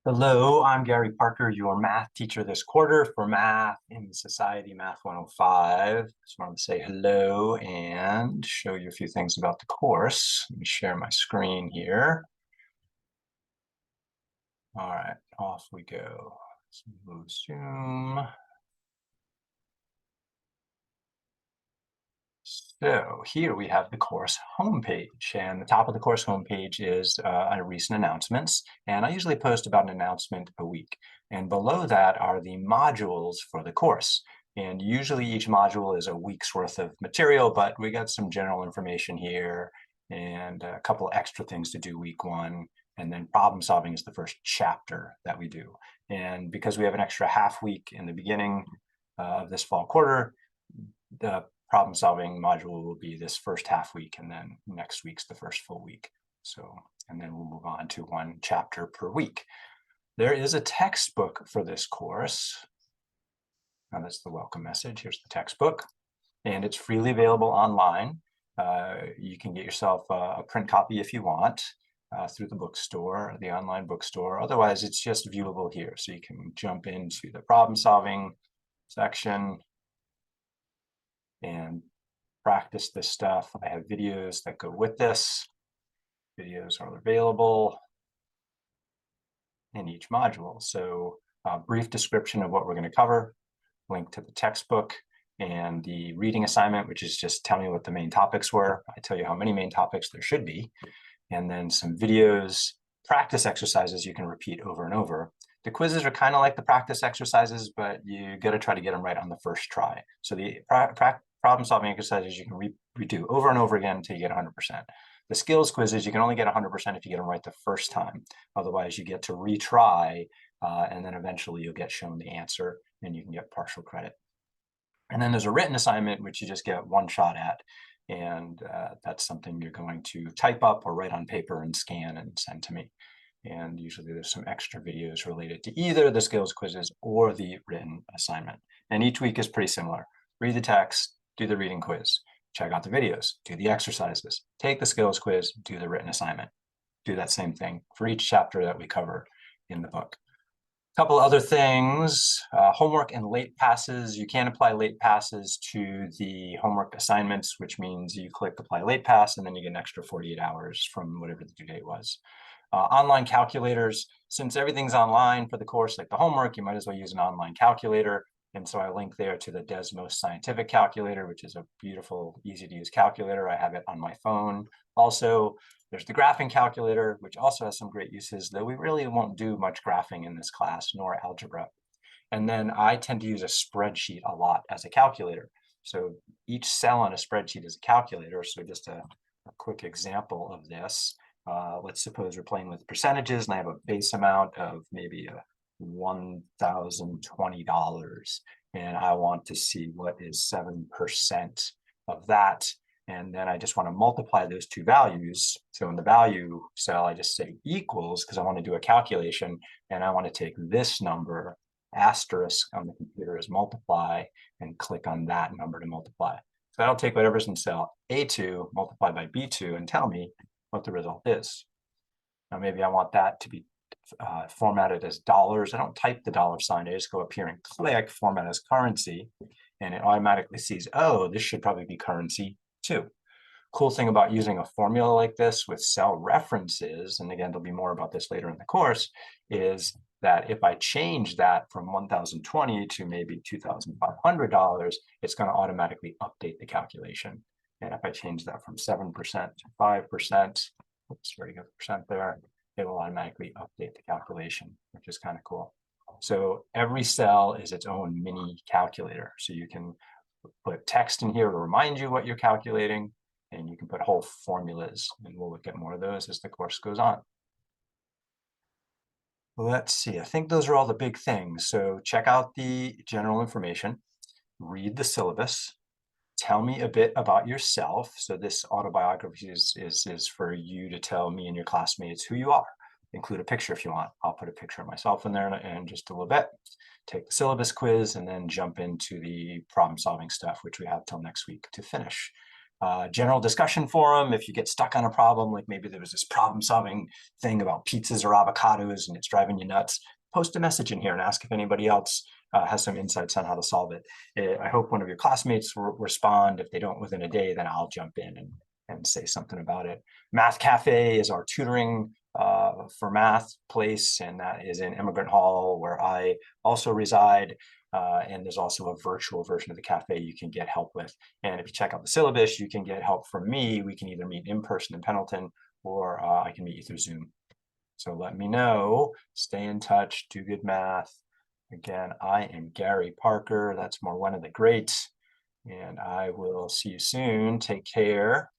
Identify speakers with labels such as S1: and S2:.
S1: Hello, I'm Gary Parker, your math teacher this quarter for Math in Society Math 105. Just wanted to say hello and show you a few things about the course. Let me share my screen here. All right, off we go. Let's move Zoom. So here we have the course homepage, and the top of the course homepage is recent announcements. And I usually post about an announcement a week. And below that are the modules for the course. And usually each module is a week's worth of material, but we got some general information here and a couple extra things to do week one. And then problem solving is the first chapter that we do. And because we have an extra half week in the beginning of this fall quarter, the problem solving module will be this first half week, and then next week's the first full week. So, and then we'll move on to one chapter per week. There is a textbook for this course. Now that's the welcome message. Here's the textbook, and it's freely available online. You can get yourself a print copy if you want through the bookstore, the online bookstore. Otherwise, it's just viewable here. So you can jump into the problem solving section and practice this stuff. I have videos that go with this. Videos are available in each module. So a brief description of what we're going to cover, link to the textbook, and the reading assignment, which is just tell me what the main topics were. I tell you how many main topics there should be, and then some videos, practice exercises you can repeat over and over. The quizzes are kind of like the practice exercises, but you got to try to get them right on the first try. So the problem solving exercises you can redo over and over again until you get 100%. The skills quizzes, you can only get 100% if you get them right the first time. Otherwise, you get to retry, and then eventually you'll get shown the answer and you can get partial credit. And then there's a written assignment, which you just get one shot at. And that's something you're going to type up or write on paper and scan and send to me. And usually there's some extra videos related to either the skills quizzes or the written assignment. And each week is pretty similar. Read the text, do the reading quiz, check out the videos, do the exercises, take the skills quiz, do the written assignment. Do that same thing for each chapter that we cover in the book. A couple other things, homework and late passes. You can apply late passes to the homework assignments, which means you click apply late pass and then you get an extra 48 hours from whatever the due date was. Online calculators, since everything's online for the course, like the homework, you might as well use an online calculator. And so I link there to the Desmos Scientific Calculator, which is a beautiful, easy to use calculator. I have it on my phone. Also, there's the graphing calculator, which also has some great uses, though we really won't do much graphing in this class, nor algebra. And then I tend to use a spreadsheet a lot as a calculator. So each cell on a spreadsheet is a calculator. So just a quick example of this. Let's suppose we're playing with percentages and I have a base amount of maybe $1,020, and I want to see what is 7% of that. And then I just want to multiply those two values. So in the value cell, I just say equals because I want to do a calculation, and I want to take this number, asterisk on the computer as multiply, and click on that number to multiply. So that'll take whatever's in cell A2, multiply by B2, and tell me what the result is. Now maybe I want that to be formatted as dollars. I don't type the dollar sign. I just go up here and click format as currency, and it automatically sees, oh, this should probably be currency too. Cool thing about using a formula like this with cell references, and again, there'll be more about this later in the course, is that if I change that from 1,020 to maybe $2,500, it's going to automatically update the calculation. And if I change that from 7% to 5%, oops, very good percent there, it will automatically update the calculation, which is kind of cool. So every cell is its own mini calculator. So you can put text in here to remind you what you're calculating, and you can put whole formulas, and we'll look at more of those as the course goes on. Let's see, I think those are all the big things. So check out the general information, read the syllabus, tell me a bit about yourself. So this autobiography is for you to tell me and your classmates who you are. Include a picture if you want. I'll put a picture of myself in there in just a little bit. Take the syllabus quiz and then jump into the problem solving stuff, which we have till next week to finish. general discussion forum. If you get stuck on a problem, like maybe there was this problem solving thing about pizzas or avocados and it's driving you nuts, post a message in here and ask if anybody else has some insights on how to solve it. I hope one of your classmates will respond. If they don't within a day, then I'll jump in and say something about it. Math Cafe is our tutoring for math place, and that is in Immigrant Hall, where I also reside. And there's also a virtual version of the cafe you can get help with. And if you check out the syllabus, you can get help from me. We can either meet in person in Pendleton, or I can meet you through Zoom. So let me know, stay in touch, do good math. Again, I am Gary Parker. That's more one of the greats. And I will see you soon. Take care.